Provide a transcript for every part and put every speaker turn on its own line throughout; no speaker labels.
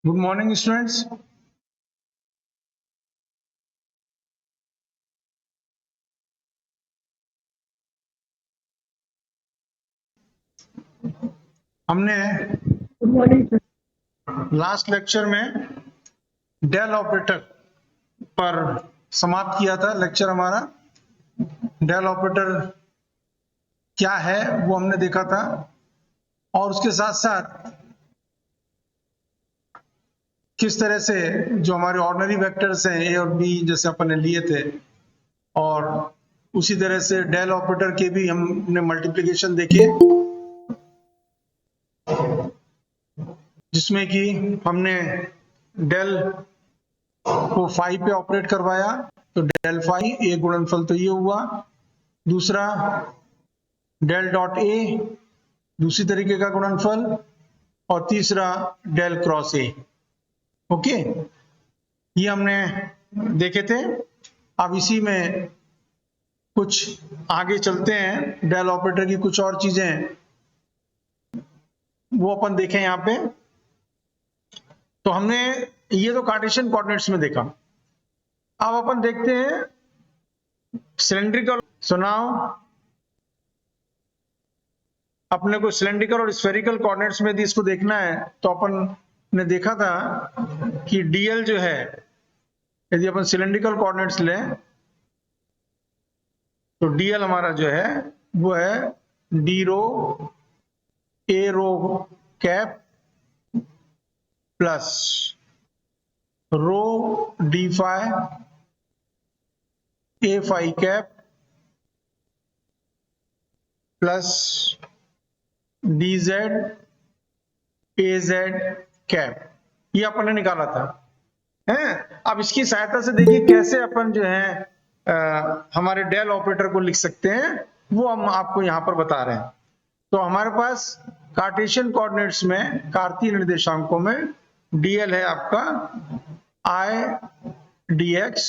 Good morning students. हमने last lecture में del operator पर समाप्त किया था। लेक्चर हमारा डेल ऑपरेटर क्या है वो हमने देखा था, और उसके साथ साथ किस तरह से जो हमारे ऑर्डिनरी वेक्टर्स हैं ए और बी जैसे अपन ने लिए थे, और उसी तरह से डेल ऑपरेटर के भी हमने मल्टीप्लिकेशन देखे, जिसमें कि हमने डेल को फाई पे ऑपरेट करवाया। तो डेल फाई ए गुणनफल तो ये हुआ, दूसरा डेल डॉट ए दूसरी तरीके का गुणनफल, और तीसरा डेल क्रॉस ए। ओके, ये हमने देखे थे। अब इसी में कुछ आगे चलते हैं, डेल ऑपरेटर की कुछ और चीजें वो अपन देखें यहां पे। तो हमने ये तो कार्टेशियन कोऑर्डिनेट्स में देखा। अब अपन देखते हैं सिलेंड्रिकल। सो नाउ अपने को सिलेंड्रिकल और स्फेरिकल कोऑर्डिनेट्स में यदि इसको देखना है तो अपन ने देखा था कि डीएल जो है, यदि अपन सिलेंड्रिकल कोऑर्डिनेट्स लें तो डीएल हमारा जो है वो है d rho a rho cap plus rho d phi a phi cap plus d z a z cap. ये अपन ने निकाला था है। अब इसकी सहायता से देखिए कैसे अपन जो है हमारे डेल ऑपरेटर को लिख सकते हैं, वो हम आपको यहां पर बता रहे हैं। तो हमारे पास कार्टेशियन कोऑर्डिनेट्स में कार्तीय निर्देशांकों में डीएल है आपका i d x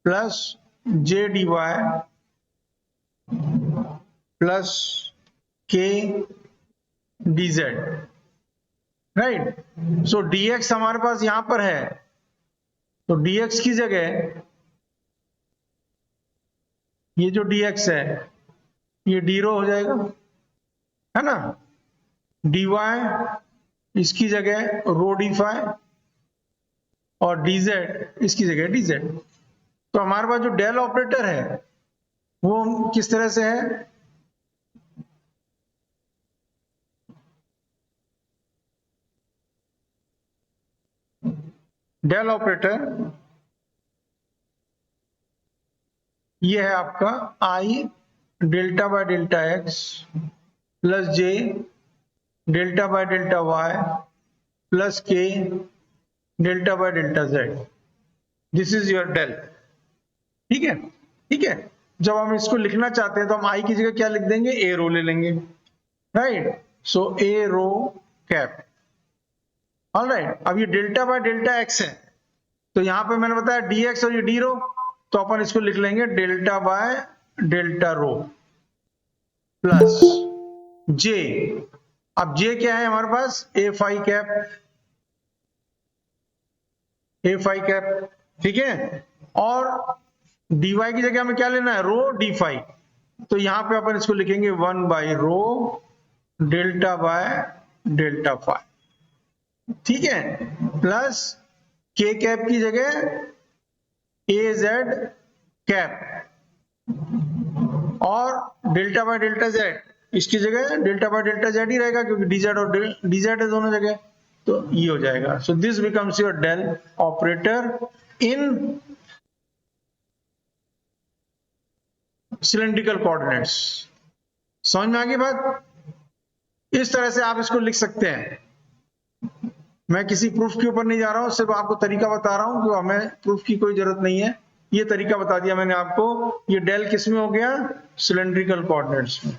plus j d y plus k d z, right. So dx हमारे पास यहां पर है, तो dx की जगह ये जो dx है ये डी रो हो जाएगा, है ना। dy इसकी जगह रो डी फाई और dz इसकी जगह dz। तो हमारे पास जो डेल ऑपरेटर है वो किस तरह से है, डेल ऑपरेटर ये है आपका i delta by delta x plus j delta by delta y plus k delta by delta z. This is your del. ठीक है, ठीक है। जब हम इसको लिखना चाहते हैं तो हम आई की जगह क्या लिख देंगे, ए रो ले लेंगे, राइट। सो ए रो कैप। ऑलराइट, अब ये डेल्टा बाय डेल्टा एक्स है, तो यहां पे मैंने बताया डी एक्स और ये डी रो, तो अपन इसको लिख लेंगे delta by delta rho plus j. अब जे क्या है हमारे पास, a phi cap, a phi cap, ठीक है। और dy की जगह हमें क्या लेना है, रो डी फाई। तो यहां पे अपन इसको लिखेंगे 1 by rho delta by delta phi, ठीक है, प्लस के कैप की जगह ए जेड कैप, और डेल्टा बाय डेल्टा जेड इसकी जगह डेल्टा बाय डेल्टा जेड ही रहेगा क्योंकि डीजेड और डीजेड है दोनों जगह, तो ये हो जाएगा। So this becomes your del operator in cylindrical coordinates. समझ में आ गई बात। इस तरह से आप इसको लिख सकते हैं। मैं किसी प्रूफ के ऊपर नहीं जा रहा हूं, सिर्फ आपको तरीका बता रहा हूं कि हमें प्रूफ की कोई जरूरत नहीं है। ये तरीका बता दिया मैंने आपको। ये डेल किस में हो गया, सिलेंड्रिकल कोऑर्डिनेट्स में।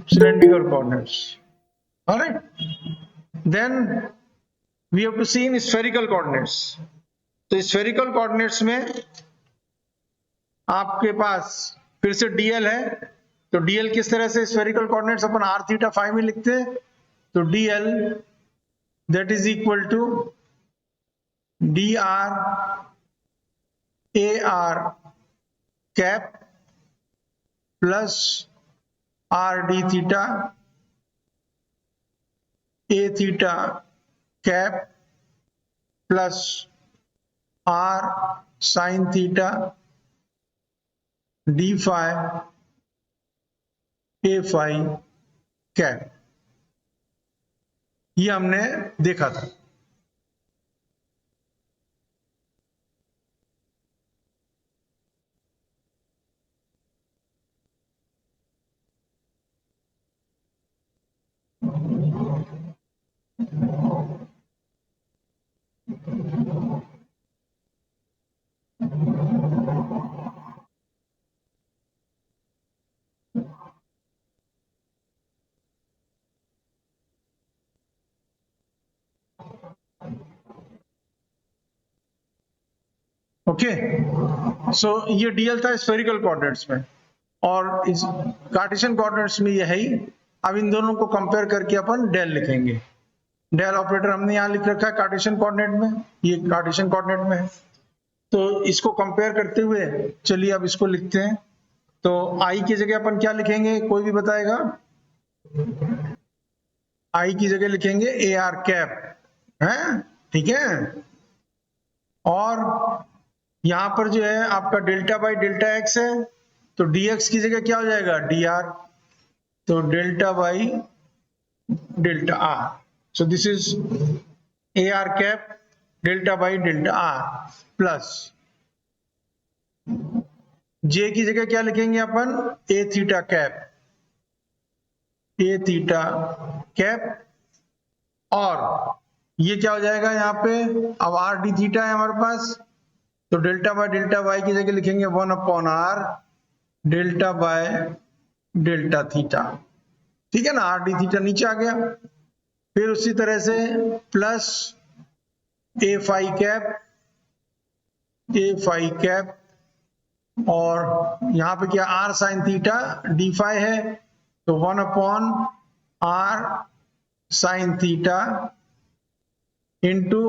cylindrical coordinates. All right. Then we have to see in spherical coordinates. तो spherical coordinates में आपके पास फिर से dl है, तो dl किस तरह से स्फेरिकल कोऑर्डिनेट्स अपन r थीटा फाई में लिखते हैं, तो dl that is equal to dr ar cap plus r d theta a theta cap plus r sine theta d phi a phi cap, ये हमने देखा था। ओके, सो ये डीएल था स्फेरिकल कोऑर्डिनेट्स में, और इस कार्टेशियन कोऑर्डिनेट्स में ये है ही। अब इन दोनों को कंपेयर करके अपन डेल लिखेंगे। डेल ऑपरेटर हमने यहाँ लिख रखा है कार्टेशियन कोऑर्डिनेट में, ये कार्टेशियन कोऑर्डिनेट में है। तो इसको कंपेयर करते हुए चलिए अब इसको लिखते हैं। तो आई की जगह अपन क्या लिखेंगे, कोई भी बताएगा? आई की जगह लिखेंगे ए आर कैप, है ठीक है। और यहां पर जो है आपका डेल्टा बाई डेल्टा एक्स है, तो dx की जगह क्या हो जाएगा, dr, तो delta by delta R. So this is A R cap delta by delta R plus j की जगह क्या लिखेंगे अपन, ए थीटा कैप, ए थीटा कैप, और ये क्या हो जाएगा यहाँ पे, अब आर डी थीटा है हमारे पास, तो डेल्टा बाय डेल्टा वाई की जगह लिखेंगे 1/r delta by delta theta, ठीक है ना। आर डी थीटा नीचे आ गया। फिर उसी तरह से plus a phi cap, a phi cap, और यहां पे क्या r sine theta d phi है, तो 1/r sine theta into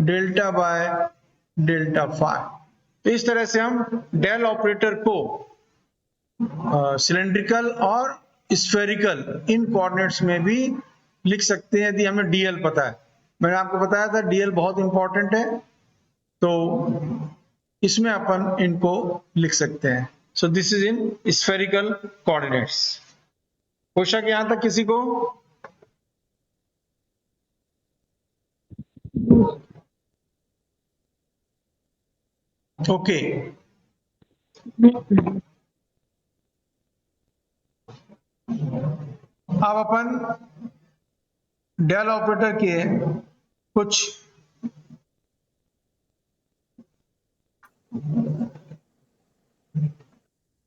delta by delta phi. तो इस तरह से हम डेल ऑपरेटर को सिलेंड्रिकल और स्फेरिकल इन कोऑर्डिनेट्स में भी लिख सकते हैं यदि हमें डीएल पता है। मैंने आपको बताया था डीएल बहुत इंपॉर्टेंट है, तो इसमें अपन इनको लिख सकते हैं। So this is in spherical coordinates. कोशा के यहां तक किसी को? ओके, अब अपन डेल ऑपरेटर के कुछ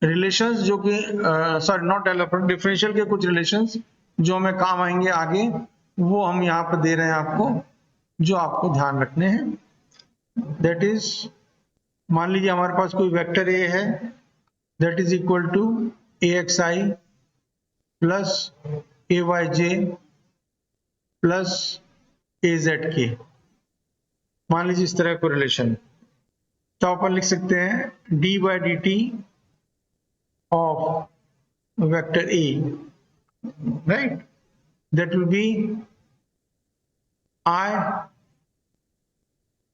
रिलेशंस जो कि sorry not del operator, differential के कुछ रिलेशंस जो हमें काम आएंगे आगे, वो हम यहाँ पर दे रहे हैं आपको, जो आपको ध्यान रखने हैं। दैट इज, मान लीजिए हमारे पास कोई वेक्टर ए है, that is equal to a x i plus a y j plus a z k, मान लीजिए इस तरह को रिलेशन, तो अपन लिख सकते हैं d by d t of vector a, right, that will be i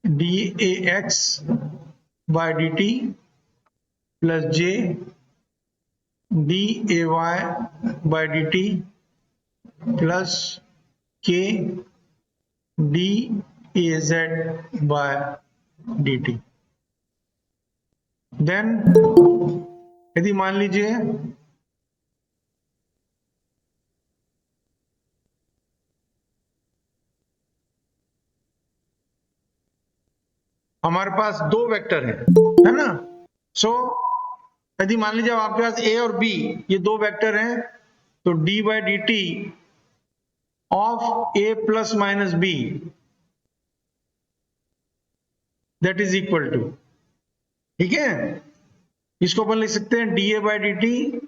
d a x by d t plus j d a y by d t plus k d a z by d t. Then यदि मान लीजिए हमारे पास दो vector है ना, सो यदि मान लीजिए आपके पास ए और बी ये दो वेक्टर हैं, तो d by d t of a plus minus b that is equal to, ठीक है, इसको अपन लिख सकते हैं d a by d t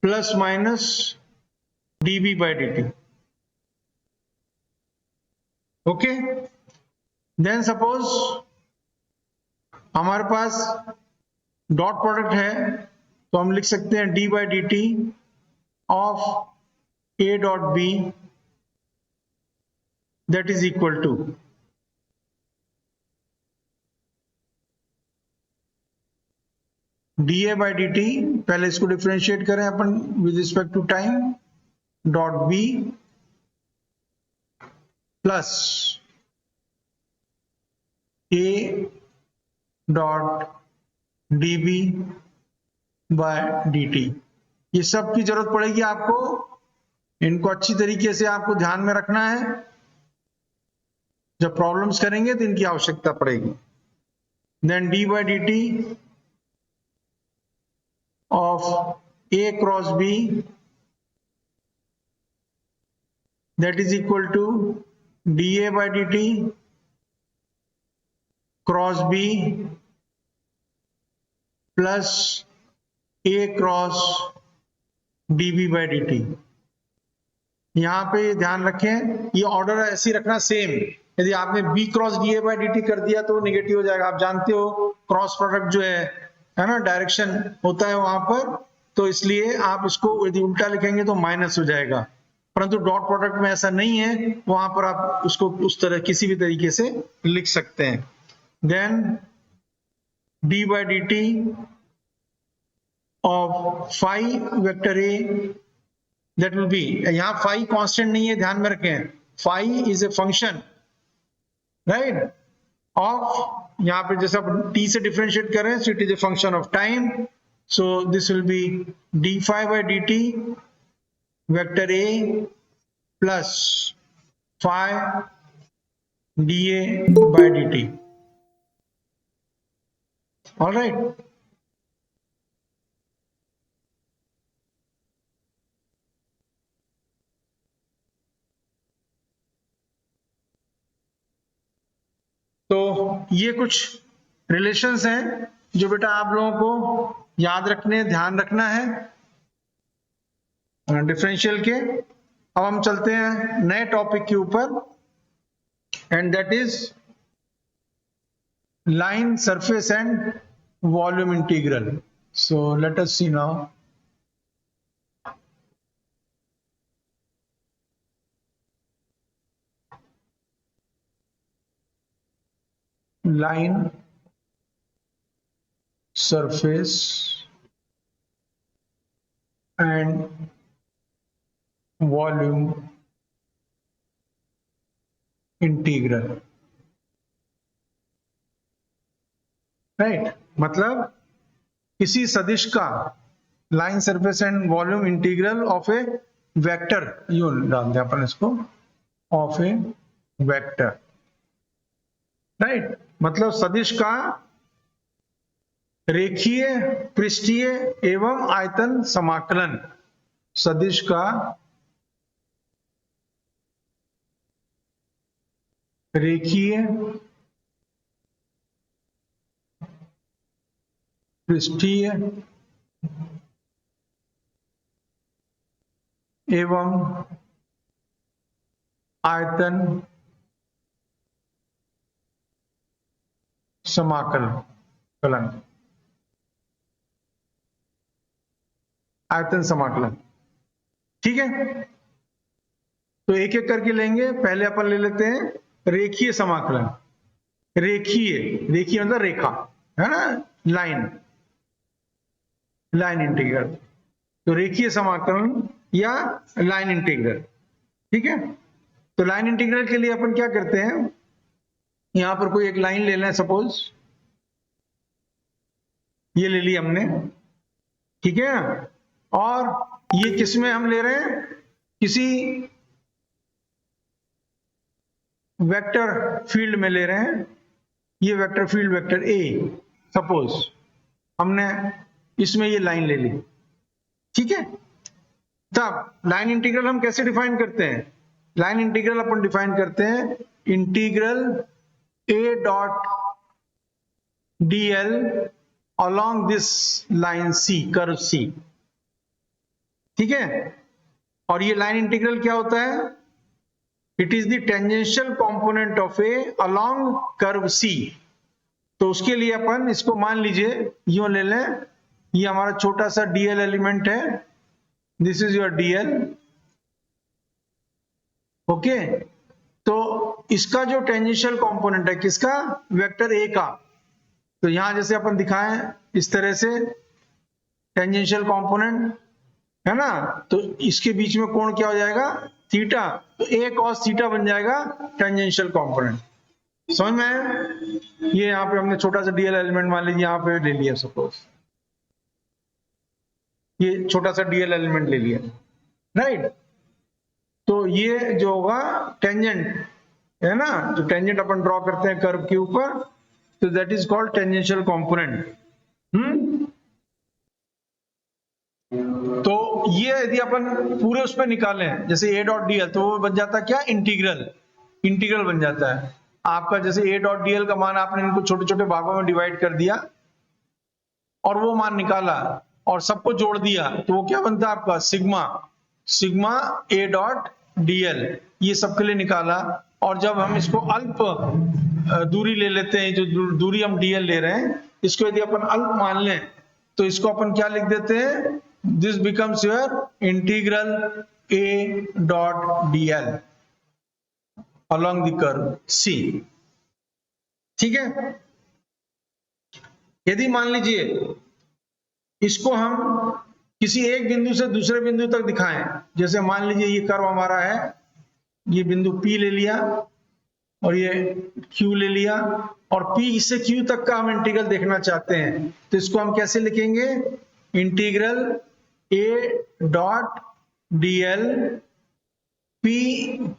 plus minus dB by dt. Okay, then suppose हमारे पास डॉट प्रोडक्ट है, तो हम लिख सकते हैं d by dt of a dot b that is equal to dA by dt, पहले इसको डिफरेंशिएट करें अपन with respect to time, dot b plus a dot dB by dt. ये सब की जरूरत पड़ेगी आपको, इनको अच्छी तरीके से आपको ध्यान में रखना है, जब प्रॉब्लम्स करेंगे तो इनकी आवश्यकता पड़ेगी. Then d by dt of a cross b that is equal to dA by dt cross b plus a cross dB by dt. यहां पे ध्यान रखें, ये ऑर्डर ऐसे ही रखना सेम. यदि आपने b cross dA by dt कर दिया तो निगेटिव हो जाएगा. आप जानते हो क्रॉस प्रोडक्ट जो है ना, डायरेक्शन होता है वहां पर, तो इसलिए आप इसको यदि उल्टा लिखेंगे तो माइनस हो जाएगा. परंतु डॉट प्रोडक्ट में ऐसा नहीं है, वहां पर आप उसको उस तरह किसी भी तरीके से लिख सकते हैं. Then d by dt of phi vector a, that will be, यहां फाई कांस्टेंट नहीं है, ध्यान में रखें. Phi is a function, right, of, यहां पे जैसे आप t से डिफरेंशिएट कर रहे हैं, so it is a function of time. So this will be d phi by dt vector a plus phi dA by dt. All right. तो ये कुछ रिलेशंस हैं जो बेटा आप लोगों को याद रखने, ध्यान रखना है डिफरेंशियल के. अब हम चलते हैं नए टॉपिक के ऊपर, and that is line, surface and volume integral. So let us see now. Line, surface and volume integral, right. मतलब किसी सदिश का line, surface and volume integral of a vector, यू डाल दें अपन इसको, ऑफ ए वेक्टर, राइट. मतलब सदिश का रेखीय, पृष्ठीय एवं आयतन समाकलन. सदिश का रेखीय, पृष्ठीय एवं आयतन समाकलन, आयतन समाकलन. ठीक है, तो एक एक करके लेंगे. पहले अपन ले लेते हैं रेखीय समाकलन. रेखीय, रेखीय मतलब रेखा, है ना, लाइन, लाइन इंटीग्रल. तो रेखीय समाकलन या लाइन इंटीग्रल. ठीक है, तो लाइन इंटीग्रल के लिए अपन क्या करते हैं, यहां पर कोई एक लाइन ले लें, सपोज ये ले ली हमने, ठीक है. और ये किस में हम ले रहे हैं, किसी वेक्टर फील्ड में ले रहे हैं. ये vector field vector A, suppose हमने इसमें ये लाइन ले ली. ठीक है, तब लाइन इंटीग्रल हम कैसे डिफाइन करते हैं. लाइन इंटीग्रल अपन डिफाइन करते हैं integral a dot dl along this line C, curve C. ठीक है। और ये लाइन इंटीग्रल क्या होता है? It is the tangential component of a along curve c. तो उसके लिए अपन इसको मान लीजिए यूं ले लें, ये हमारा छोटा सा डीएल एलिमेंट है, this is your DL, okay. तो इसका जो टेंजेंशियल कंपोनेंट है किसका? वेक्टर ए का। तो यहां जैसे अपन दिखाएं इस तरह से टेंजेंशियल कंपोनेंट है ना, तो इसके बीच में कोण क्या हो जाएगा? थीटा। तो ए कॉस थीटा बन जाएगा टेंजेंशियल कंपोनेंट। समझ में आया? ये यहाँ पे हमने छोटा सा डीएल एलिमेंट मान लीजिए यहाँ पे ले लिया, सपोज ये छोटा सा डीएल एलिमेंट ले लिया, राइट। तो ये जो होगा टेंजेंट है ना, जो टेंजेंट अपन ड्रॉ करते हैं कर्व के ऊपर, तो that is called tangential component. तो ये यदि अपन पूरे उस पर निकालें जैसे ए डॉट डीएल, तो वो बन जाता क्या? इंटीग्रल। इंटीग्रल बन जाता है आपका। जैसे ए डॉट डीएल का मान आपने इनको छोटे छोटे भागों में डिवाइड कर दिया और वो मान निकाला और सबको जोड़ दिया, तो वो क्या बनता है आपका? सिग्मा। सिग्मा ए डॉट डीएल, ये सबके लिए निकाला। और जब हम इसको अल्प दूरी ले लेते हैं, जो दूरी हम डीएल ले रहे हैं, इसको यदि अपन अल्प मान लें तो इसको अपन क्या लिख देते हैं? This becomes your integral a dot dl along the curve c. ठीक है। यदि मान लीजिए इसको हम किसी एक बिंदु से दूसरे बिंदु तक दिखाएं, जैसे मान लीजिए ये कर्व हमारा है, ये बिंदु P ले लिया और ये Q ले लिया, और P से Q तक का हम इंटीग्रल देखना चाहते हैं, तो इसको हम कैसे लिखेंगे? Integral a dot dl P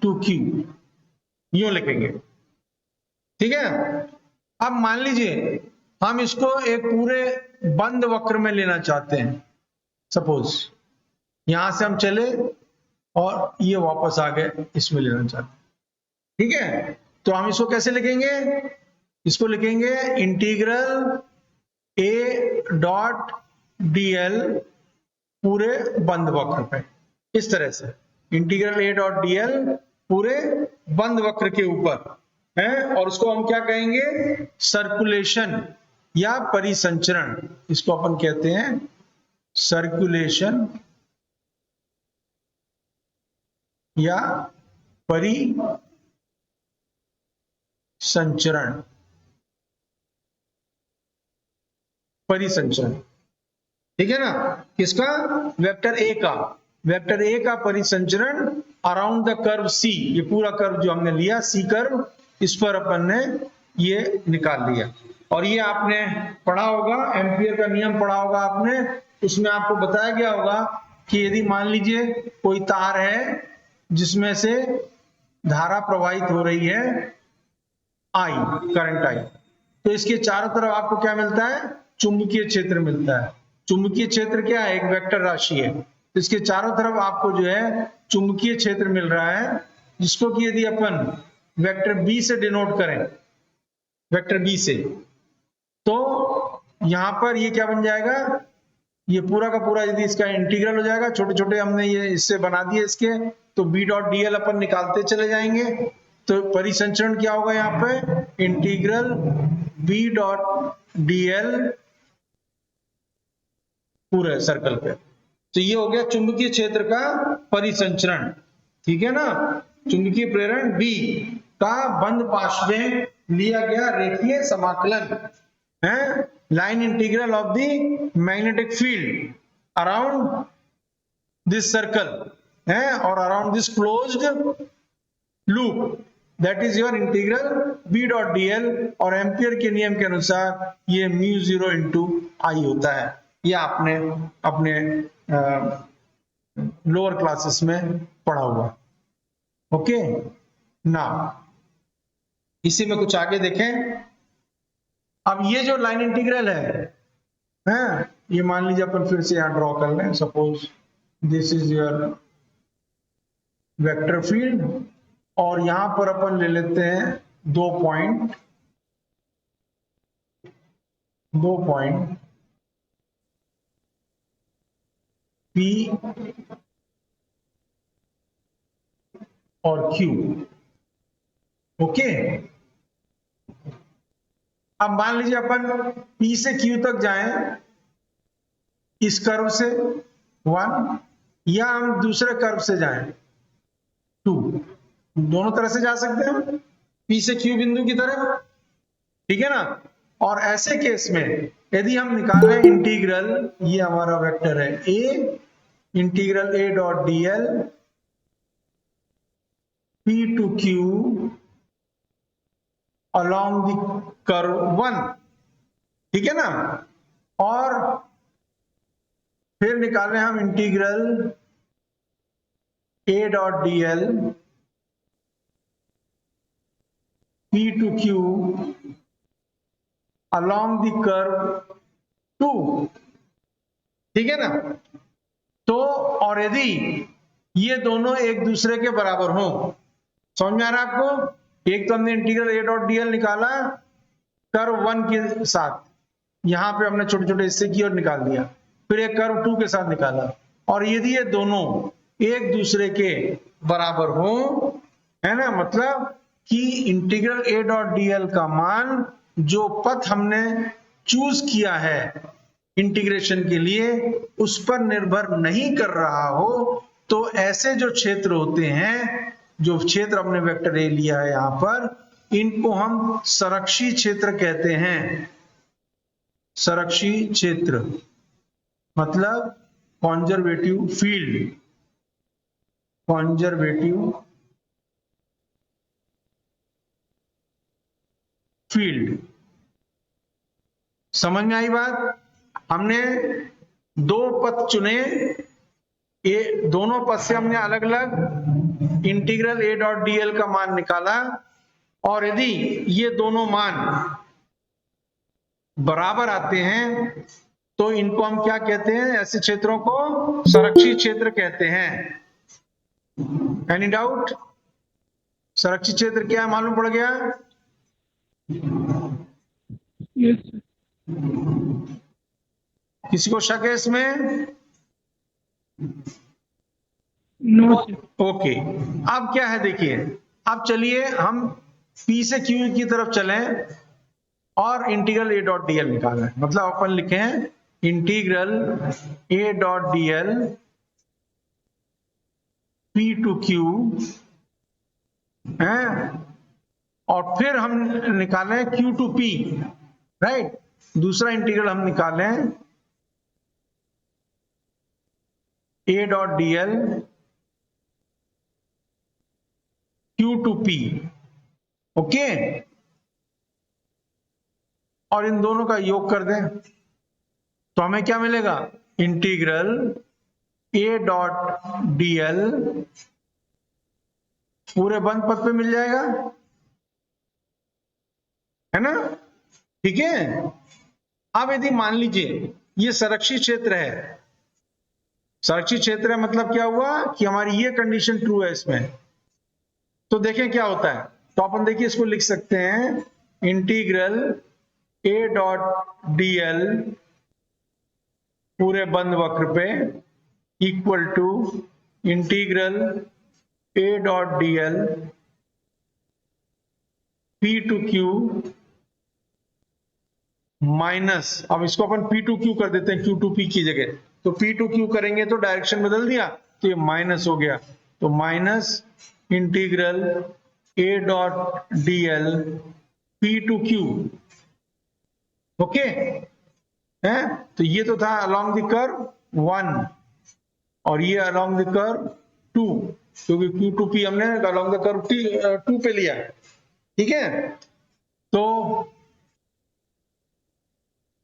to Q, यूं लिखेंगे। ठीक है। अब मान लीजिए हम इसको एक पूरे बंद वक्र में लेना चाहते हैं, सपोज यहां से हम चले और ये वापस आ गए, इसमें लेना चाहते हैं। ठीक है। तो हम इसको कैसे लिखेंगे? इसको लिखेंगे इंटीग्रल ए डॉट डीएल पूरे बंद वक्र पे, इस तरह से इंटीग्रल ए डॉट डीएल पूरे बंद वक्र के ऊपर है। और उसको हम क्या कहेंगे? सर्कुलेशन या परिसंचरण, इसको अपन कहते हैं सर्कुलेशन या परिसंचरण। परिसंचरण, ठीक है ना। किसका? वेक्टर ए का। वेक्टर ए का परिसंचरण अराउंड द कर्व सी। ये पूरा कर्व जो हमने लिया सी कर्व, इस पर अपन ने ये निकाल लिया। और ये आपने पढ़ा होगा, एम्पियर का नियम पढ़ा होगा आपने, उसमें आपको बताया गया होगा कि यदि मान लीजिए कोई तार है जिसमें से धारा प्रवाहित हो रही है आई, करंट आई, तो इसके चारों तरफ आपको क्या मिलता है? चुंबकीय क्षेत्र मिलता है। चुंबकीय क्षेत्र क्या है? एक वेक्टर राशि है। तो इसके चारों तरफ आपको जो है चुंबकीय क्षेत्र मिल रहा है, जिसको कि यदि अपन वेक्टर बी से डिनोट करें, वेक्टर बी से, तो यहां पर ये क्या बन जाएगा? ये पूरा का पूरा यदि इसका इंटीग्रल हो जाएगा, छोटे छोटे हमने ये इससे बना दिए इसके, तो बी डॉट डीएल अपन निकालते चले जाएंगे। तो परिसंचरण क्या होगा यहाँ पे? इंटीग्रल बी डॉट डीएल पूरे सर्कल पे। तो ये हो गया चुंबकीय क्षेत्र का परिसंचरण। ठीक है ना। चुंबकीय प्रेरण बी का बंद पाश में लिया गया रेखीय समाकलन है, line integral of the magnetic field around this circle है, और around this closed loop, that is your integral b dot dl. और एम्पियर के नियम के अनुसार ये म्यू 0 इंटू आई होता है। ये आपने अपने लोअर क्लासेस में पढ़ा हुआ। ओके ना, इसी में कुछ आगे देखें। अब ये जो लाइन इंटीग्रल है, ये मान लीजिए अपन फिर से यहां ड्रॉ कर लें, suppose this is your vector field, और यहां पर अपन ले लेते हैं दो पॉइंट P और Q। ओके, अब मान लीजिए अपन P से Q तक जाएं इस कर्व से 1, या हम दूसरे कर्व से जाएं 2, दोनों तरह से जा सकते हैं P से Q बिंदु की तरफ, ठीक है ना। और ऐसे केस में यदि हम निकालें इंटीग्रल, ये हमारा वेक्टर है A, integral A dot dl P to Q along the curve 1, ठीक है ना। और फिर निकालें हम integral A dot dl P to Q along the curve 2, ठीक है ना। तो और यदि ये दोनों एक दूसरे के बराबर हो, समझ में आ रहा है आपको। एक तो हमने इंटीग्रल A डॉट dl निकाला कर्व 1 के साथ, यहां पे हमने छोटे छोटे हिस्से की और निकाल दिया, फिर एक कर्व 2 के साथ निकाला। और यदि ये दोनों एक दूसरे के बराबर हो, है ना, मतलब कि इंटीग्रल A डॉट dl का मान जो पथ हमने चूज किया है इंटीग्रेशन के लिए उस पर निर्भर नहीं कर रहा हो, तो ऐसे जो क्षेत्र होते हैं, जो क्षेत्र हमने वेक्टर ए लिया है यहां पर, इनको हम संरक्षी क्षेत्र कहते हैं। संरक्षी क्षेत्र मतलब कॉन्जर्वेटिव फील्ड, कॉन्जर्वेटिव फील्ड। समझ में आई बात। हमने दो पथ चुने, ये दोनों पथ से हमने अलग अलग इंटीग्रल A डॉट dl का मान निकाला, और यदि ये दोनों मान बराबर आते हैं तो इनको हम क्या कहते हैं, ऐसे क्षेत्रों को संरक्षी क्षेत्र कहते हैं। Any doubt? संरक्षित क्षेत्र क्या है, मालूम पड़ गया?
यस
किसी को शक है इसमें?
No sir.
ओके, अब क्या है देखिए, अब चलिए हम P से Q की तरफ चलें और इंटीग्रल A डॉट dl निकालना है। मतलब अपन लिखें integral A dot dl P to Q है, और फिर हम निकालें Q टू P, राइट। दूसरा इंटीग्रल हम निकालें A dot dl Q to P, okay. और इन दोनों का योग कर दें तो हमें क्या मिलेगा, इंटीग्रल A डॉट dl पूरे बंद पद पे मिल जाएगा, है ना, ठीक है। अब यदि मान लीजिए ये संरक्षित क्षेत्र है, संरक्षित क्षेत्र है मतलब क्या हुआ कि हमारी ये कंडीशन ट्रू है इसमें, तो देखें क्या होता है। तो अपन देखिए इसको लिख सकते हैं इंटीग्रल A डॉट dl पूरे बंद वक्र पे equal to integral A dot dl P to Q minus, अब इसको अपन P टू Q कर देते हैं Q टू P की जगह, तो P टू Q करेंगे तो डायरेक्शन बदल दिया तो ये माइनस हो गया, तो minus integral A dot dl P to Q, okay है। तो ये तो था अलोंग द कर्व 1 और ये अलोंग द कर्व 2, क्योंकि Q टू P हमने अलोंग द कर्व 2 पे लिया, ठीक है। तो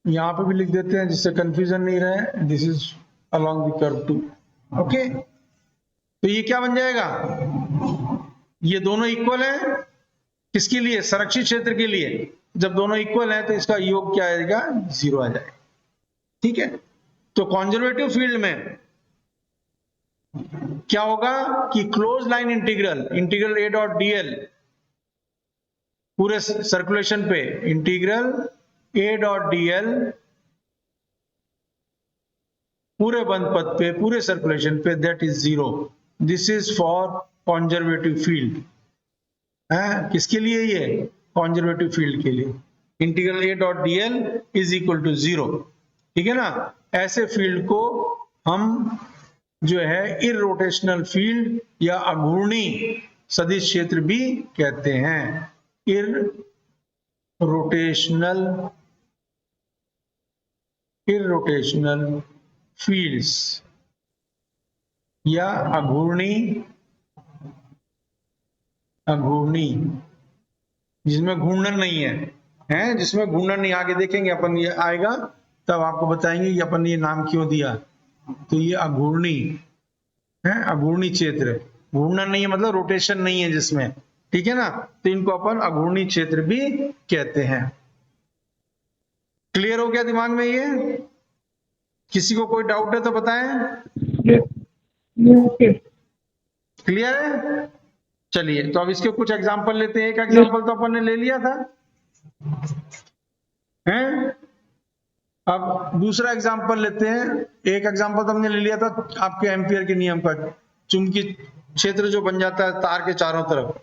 यहां पे भी लिख देते हैं जिससे कंफ्यूजन नहीं रहे, this is along the curve 2, okay. तो ये क्या बन जाएगा, ये दोनों इक्वल है, किसके लिए, संरक्षित क्षेत्र के लिए। जब दोनों इक्वल है तो इसका योग क्या आएगा, 0 आ जाएगा, ठीक है। तो कंजर्वेटिव फील्ड में क्या होगा कि close line integral, integral A dot dl पूरे सर्कुलेशन पे इंटीग्रल A डॉट dl पूरे बंद पथ पे, पूरे सर्कुलेशन पे, that is zero. This is for conservative field है। किसके लिए? ये कॉन्जर्वेटिव फील्ड के लिए। Integral a dot d l is equal to zero. ठीक है ना। ऐसे फील्ड को हम जो है इररोटेशनल फील्ड या अघूर्णी सदिश क्षेत्र भी कहते हैं। इररोटेशनल फील्ड्स या अघूर्णी जिसमें घूर्णन नहीं है, जिसमें घूर्णन नहीं। आगे देखेंगे अपन, ये आएगा तब आपको बताएंगे कि अपन ये नाम क्यों दिया। तो ये अघूर्णी है, अघूर्णी क्षेत्र। घूर्णन नहीं है मतलब रोटेशन नहीं है जिसमें। ठीक है ना। तो इनको अपन अघूर्णी क्षेत्र भी कहते हैं। क्लियर हो गया दिमाग में ये? किसी को कोई डाउट है तो बताएं।
Yes. Okay.
क्लियर है? चलिए, तो अब इसके कुछ एग्जांपल लेते हैं। एक एग्जांपल तो अपन ने ले लिया था हैं। अब दूसरा एग्जांपल लेते हैं। एक एग्जांपल तो हमने ले लिया था आपके एम्पियर के नियम का, चुंबकीय क्षेत्र जो बन जाता है तार के चारों तरफ।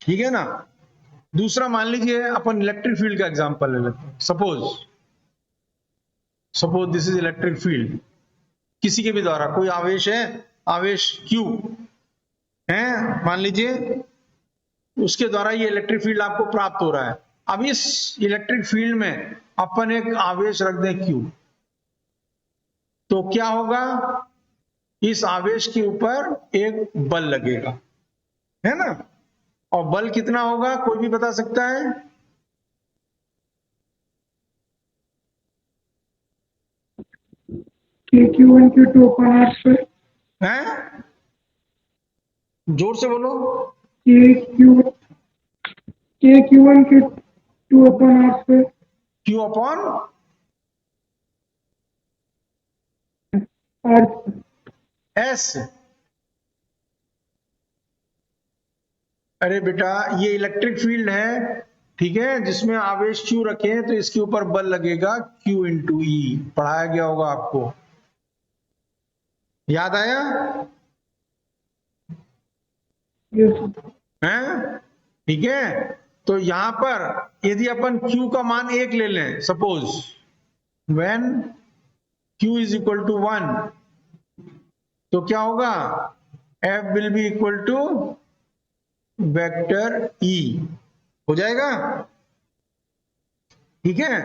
ठीक है ना। दूसरा मान लीजिए अपन इलेक्ट्रिक फील्ड का एग्जांपल ले लेते हैं। Suppose this is electric field. किसी के भी द्वारा कोई आवेश है, आवेश Q है मान लीजिए, उसके द्वारा ये इलेक्ट्रिक फील्ड आपको प्राप्त हो रहा है। अब इस इलेक्ट्रिक फील्ड में अपन एक आवेश रख दें Q, तो क्या होगा? इस आवेश के ऊपर एक बल लगेगा, है ना। और बल कितना होगा कोई भी बता सकता है?
KQ1 Q2 upon R square.
हैं? जोर से बोलो।
KQ1 Q2 upon R square.
Q upon
R.
S। अरे बेटा, ये इलेक्ट्रिक फील्ड है, ठीक है, जिसमें आवेश Q रखे तो इसके ऊपर बल लगेगा Q इंटू ई। पढ़ाया गया होगा आपको, याद आया?
Yes.
हैं? ठीक है। तो यहां पर यदि अपन Q का मान 1 ले लें, suppose when Q is equal to 1, तो क्या होगा? F will be equal to vector E हो जाएगा। ठीक है।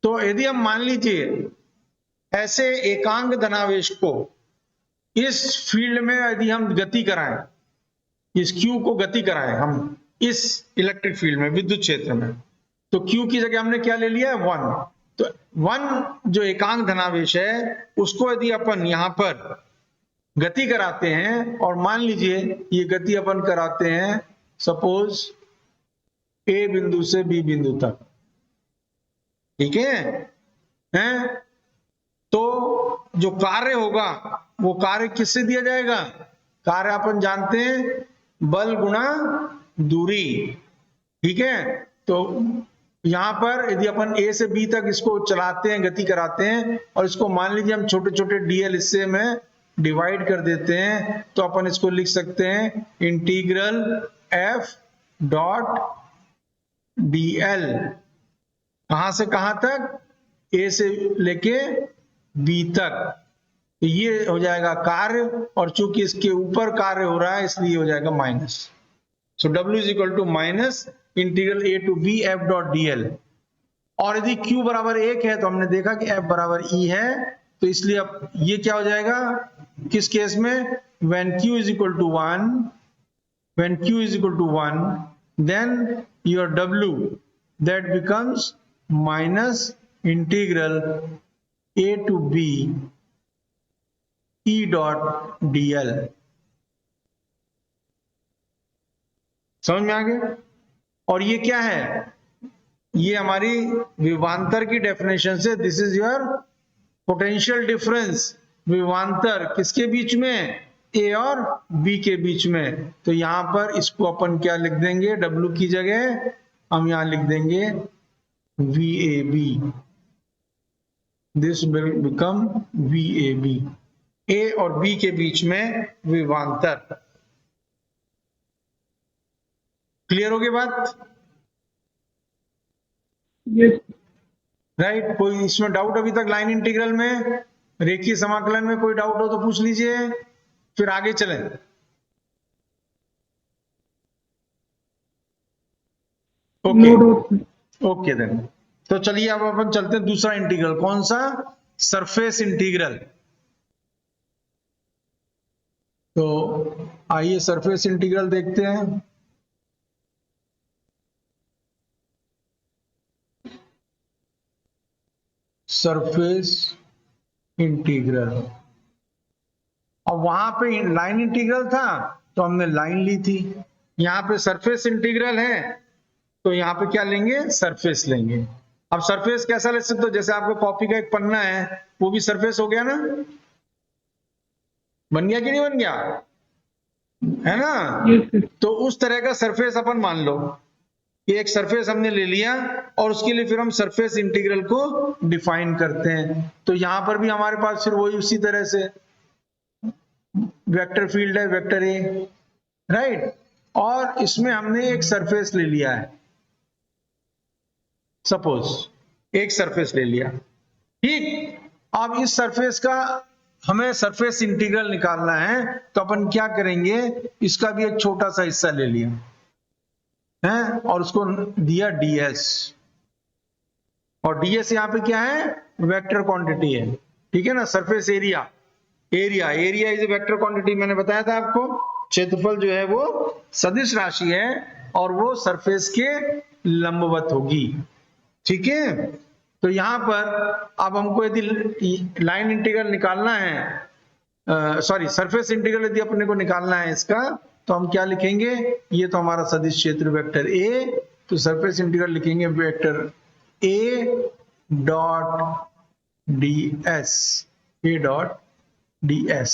तो यदि हम मान लीजिए ऐसे एकांक धनावेश को इस फील्ड में यदि हम गति कराएं, इस Q को गति कराएं हम इस इलेक्ट्रिक फील्ड में, विद्युत क्षेत्र में, तो Q की जगह हमने क्या ले लिया है? 1। तो 1 जो एकांक धनावेश है उसको यदि अपन यहां पर गति कराते हैं, और मान लीजिए ये गति अपन कराते हैं सपोज A बिंदु से B बिंदु तक, ठीक है हैं? तो जो कार्य होगा वो कार्य किससे दिया जाएगा? कार्य अपन जानते हैं बल गुणा दूरी। ठीक है। तो यहां पर यदि अपन A से B तक इसको चलाते हैं, गति कराते हैं, और इसको मान लीजिए हम छोटे छोटे dl हिस्से में डिवाइड कर देते हैं, तो अपन इसको लिख सकते हैं इंटीग्रल F डॉट dl। कहां से कहां तक? A से लेके B तक। तो ये हो जाएगा कार्य, और चूंकि इसके ऊपर कार्य हो रहा है इसलिए हो जाएगा minus. So W is equal to minus integral A to B F dot dl। और यदि Q बराबर 1 है तो हमने देखा कि F बराबर E है, तो इसलिए अब ये क्या हो जाएगा किस केस में? when Q is equal to 1, then your W that becomes minus integral A to B E dot dl। समझ में आ गया? और ये क्या है? ये हमारी विभवांतर की डेफिनेशन से, this is your potential difference. विभवांतर किसके बीच में? ए और बी के बीच में। तो यहां पर इसको अपन क्या लिख देंगे? W की जगह हम यहां लिख देंगे VAB। This will become VAB, ए और बी के बीच में विभवांतर। क्लियर हो गई बात?
yes,
right? कोई इसमें डाउट अभी तक लाइन इंटीग्रल में, रेखीय समाकलन में कोई डाउट हो तो पूछ लीजिए, फिर आगे चलें। Okay
no doubt, sir.
Okay then, तो चलिए अब अपन चलते हैं दूसरा इंटीग्रल। कौन सा? Surface integral. तो आइए सरफेस इंटीग्रल देखते हैं। सरफेस इंटीग्रल, अब वहां पे लाइन इंटीग्रल था तो हमने लाइन ली थी, यहां पे सरफेस इंटीग्रल है तो यहां पे क्या लेंगे? सरफेस लेंगे। अब सरफेस कैसा ले सकते हो? जैसे आपको कॉपी का एक पन्ना है, वो भी सरफेस हो गया ना? बन गया कि नहीं बन गया? है ना?
Yes, sir.
तो उस तरह का सरफेस अपन मान लो कि एक सरफेस हमने ले लिया और उसके लिए फिर हम सरफेस इंटीग्रल को डिफाइन करते हैं। तो यहां पर भी हमारे पास फिर वही उसी तरह से वेक्टर फील्ड है, वेक्टर ए, राइट? और इसमें हमने एक सरफेस ले लिया है, सपोज एक सरफेस ले लिया, ठीक? अब इस सरफेस का हमें सरफेस इंटीग्रल निकालना है, तो अपन क्या करेंगे? इसका भी एक छोटा सा हिस्सा ले लिया है और उसको दिया ds, और ds यहां पे क्या है? वेक्टर क्वांटिटी है, ठीक है ना? Surface area, area is a vector quantity, मैंने बताया था आपको। क्षेत्रफल जो है वो सदिश राशि है और वो सरफेस के लंबवत होगी, ठीक है? तो यहां पर अब हमको यदि लाइन इंटीग्रल निकालना है, सॉरी सरफेस इंटीग्रल यदि अपने को निकालना है इसका, तो हम क्या लिखेंगे? ये तो हमारा सदिश क्षेत्र वेक्टर ए, तो सरफेस इंटीग्रल लिखेंगे vector A dot ds, A dot ds।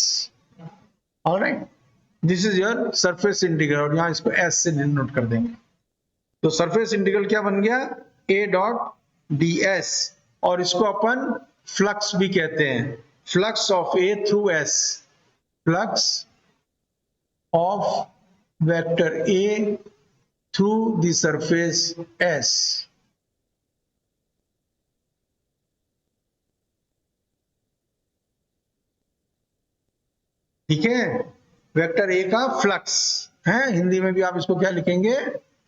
Alright, this is your surface integral, और यहां इसको s से डिनोट कर देंगे। तो सरफेस इंटीग्रल क्या बन गया? a डॉट ds, और इसको अपन फ्लक्स भी कहते हैं, flux of a through s, flux of vector a through the surface s। ठीक है? वेक्टर ए का फ्लक्स है, हिंदी में भी आप इसको क्या लिखेंगे?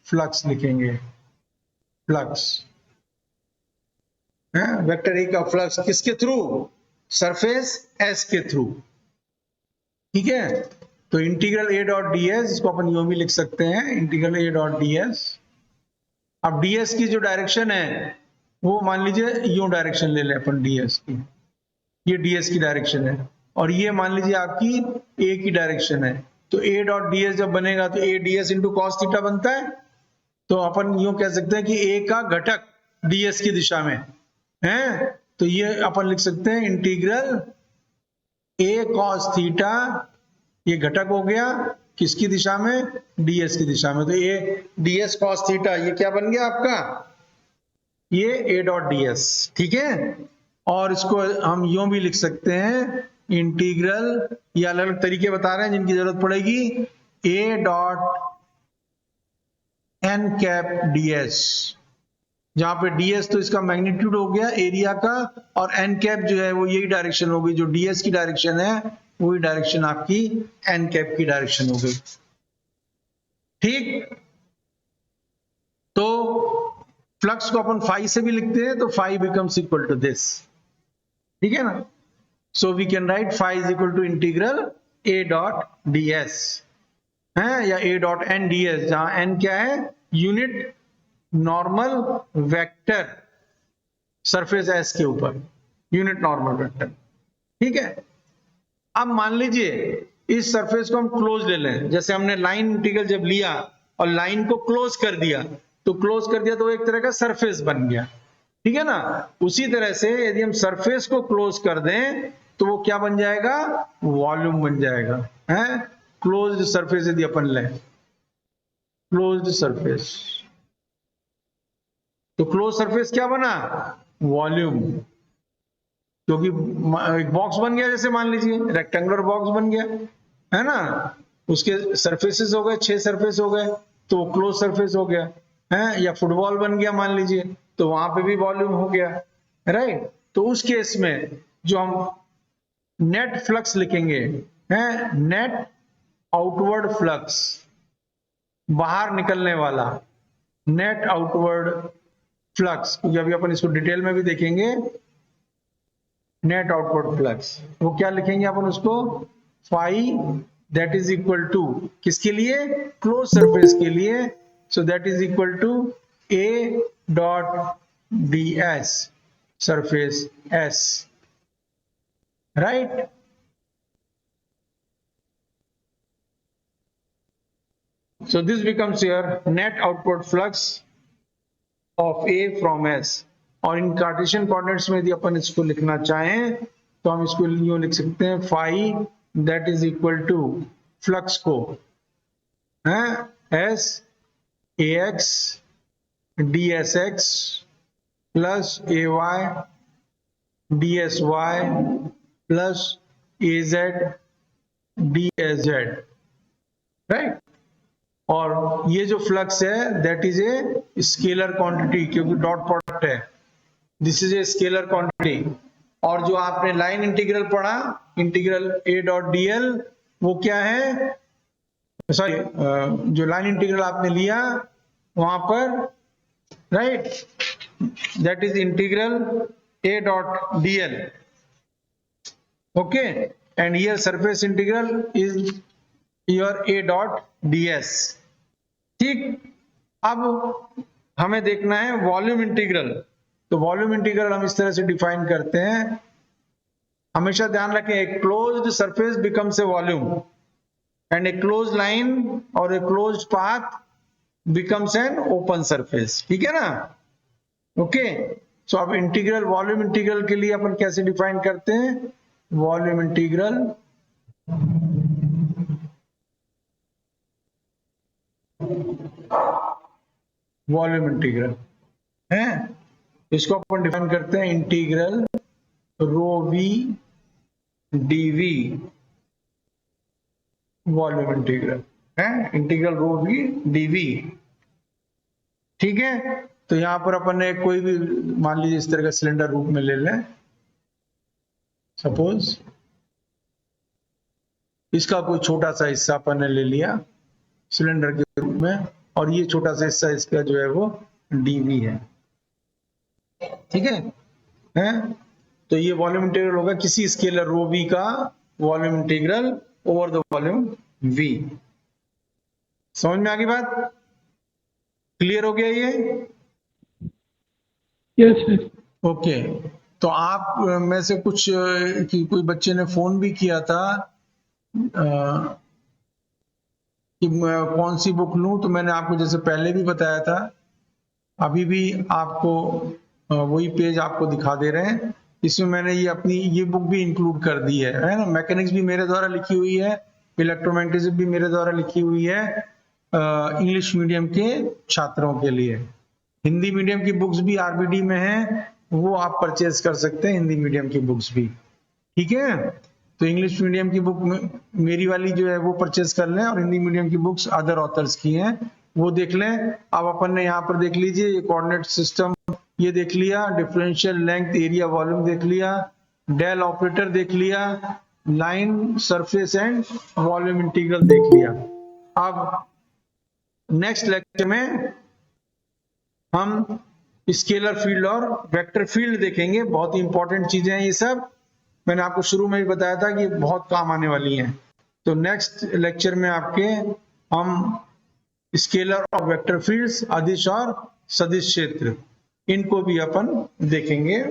फ्लक्स लिखेंगे, फ्लक्स है, वेक्टर ए का फ्लक्स किसके थ्रू? सरफेस एस के थ्रू, ठीक है? तो integral a dot d S, इसको अपन यूं भी लिख सकते हैं, integral a dot d S. अब ds की जो डायरेक्शन है वो मान लीजिए यूं डायरेक्शन ले लें अपन ds की, ये ds की डायरेक्शन है, और ये मान लीजिए आपकी a की डायरेक्शन है। तो a डॉट ds जब बनेगा तो a ds into cos theta बनता है। तो अपन यूं कह सकते हैं कि a का घटक ds की दिशा में है, तो ये अपन लिख सकते हैं इंटीग्रल a कॉस थीटा, ये घटक हो गया किसकी दिशा में? ds की दिशा में। तो ये ds कॉस थीटा ये क्या बन गया आपका? ये a डॉट ds, ठीक है? और इसको हम यूं भी लिख सकते हैं इंटीग्रल, ये अलग अलग तरीके बता रहे हैं जिनकी जरूरत पड़ेगी, a dot n cap ds, जहां पे ds तो इसका मैग्नीट्यूड हो गया एरिया का, और n कैप जो है वो यही डायरेक्शन हो गई, जो ds की डायरेक्शन है वही डायरेक्शन आपकी n कैप की डायरेक्शन हो गई, ठीक? तो फ्लक्स को अपन फाई से भी लिखते हैं, तो phi becomes equal to this, ठीक है ना? So we can write phi is equal to integral a dot ds है, या a डॉट n ds, जहां n क्या है? Unit normal vector surface s के ऊपर, यूनिट नॉर्मल वेक्टर, ठीक है? अब मान लीजिए इस सरफेस को हम क्लोज ले लें, जैसे हमने लाइन इंटीग्रल जब लिया और लाइन को क्लोज कर दिया, तो क्लोज कर दिया तो एक तरह का सरफेस बन गया, ठीक है ना? उसी तरह से यदि हम सरफेस को क्लोज कर दें तो वो क्या बन जाएगा? वॉल्यूम बन जाएगा, है? क्लोज्ड सरफेस यदि अपन लें, क्लोज्ड सरफेस, तो क्लोज सरफेस क्या बना? वॉल्यूम, क्योंकि एक बॉक्स बन गया, जैसे मान लीजिए रेक्टेंगुलर बॉक्स बन गया है ना, उसके सरफेसेस हो गए 6 सरफेस हो गए, तो क्लोज सरफेस हो गया है। या फुटबॉल बन गया मान लीजिए, तो वहां पे भी वॉल्यूम हो गया, राइट। तो उस केस में जो हम नेट फ्लक्स लिखेंगे है, नेट आउटवर्ड फ्लक्स, बाहर निकलने वाला नेट आउटवर्ड फ्लक्स, क्योंकि अभी अपन इसको डिटेल में भी देखेंगे। नेट आउटवर्ड फ्लक्स वो क्या लिखेंगे अपन उसको, phi that is equal to किसके लिए, क्लोज सरफेस के लिए, so that is equal to a dot d s surface s, right. So this becomes your net outward flux of A from S। और इन कार्टेशियन कोऑर्डिनेट्स में यदि अपन इसको लिखना चाहें तो हम इसको यूं लिख सकते हैं, phi that is equal to flux को है एस a x d s x plus a y d s y plus a z d s z, right. और ये जो फ्लक्स है that is a scalar quantity, क्योंकि डॉट प्रोडक्ट है, this is a scalar quantity. और जो आपने line integral पढ़ा, इंटीग्रल ए डॉट डीएल, वो क्या है, सॉरी जो लाइन इंटीग्रल आपने लिया वहां पर, right, that is integral a dot DL, okay. And here surface integral is your A dot DS, ठीक। अब हमें देखना है वॉल्यूम इंटीग्रल। तो वॉल्यूम इंटीग्रल हम इस तरह से डिफाइन करते हैं, हमेशा ध्यान रखें, a closed surface becomes a volume and a closed line और a closed path becomes an open surface, ठीक है ना, ओके। सो अब इंटीग्रल, वॉल्यूम इंटीग्रल के लिए अपन कैसे डिफाइन करते हैं, वॉल्यूम इंटीग्रल है, इसको अपन डिफाइन करते हैं integral rho v dv, volume integral है, इंटीग्रल रो वी डीवी, ठीक है। तो यहां पर अपन ने कोई भी मान लीजिए इस तरह का सिलेंडर रूप में ले लें, सपोज इसका कोई छोटा सा हिस्सा अपन ने ले लिया सिलेंडर के रूप में, और ये छोटा सा हिस्सा इसका जो है वो डीवी है, ठीक है। तो ये वॉल्यूम इंटीग्रल होगा किसी स्केलर रो वी का volume integral over the volume we. समझ में आ गई बात, क्लियर हो गया ये,
यस सर।
ओके। तो आप में से कुछ कि कोई बच्चे ने फोन भी किया था कि कौन सी बुक लूं, तो मैंने आपको जैसे पहले भी बताया था, अभी भी आपको वही पेज आपको दिखा दे रहे हैं, इसमें मैंने ये अपनी ये बुक भी इंक्लूड कर दी है ना। मैकेनिक्स भी मेरे द्वारा लिखी हुई है, इलेक्ट्रोमैग्नेटिज्म भी मेरे द्वारा लिखी हुई है, इंग्लिश मीडियम के छात्रों के लिए। हिंदी मीडियम की बुक्स भी आरबीडी में है, वो आप परचेज कर सकते हैं, हिंदी मीडियम की बुक्स भी, ठीक है। तो इंग्लिश मीडियम की बुक मेरी वाली जो है वो परचेज कर लें, और हिंदी मीडियम की बुक्स अदर ऑथर्स की हैं वो देख लें। अब अपन ने यहाँ पर देख लीजिए ये कोऑर्डिनेट सिस्टम ये देख लिया, डिफरेंशियल लेंथ एरिया वॉल्यूम देख लिया, डेल ऑपरेटर देख लिया, line surface and volume integral देख लिया। अब नेक्स्ट लेक्चर में हम स्केलर फील्ड और वेक्टर फील्ड देखेंगे, बहुत ही इंपॉर्टेंट चीजें हैं ये सब, मैंने आपको शुरू में भी बताया था कि बहुत काम आने वाली हैं। तो नेक्स्ट लेक्चर में आपके हम स्केलर और वेक्टर फील्ड्स, अदिश और सदिश क्षेत्र, इनको भी अपन देखेंगे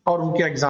और उनके एग्जाम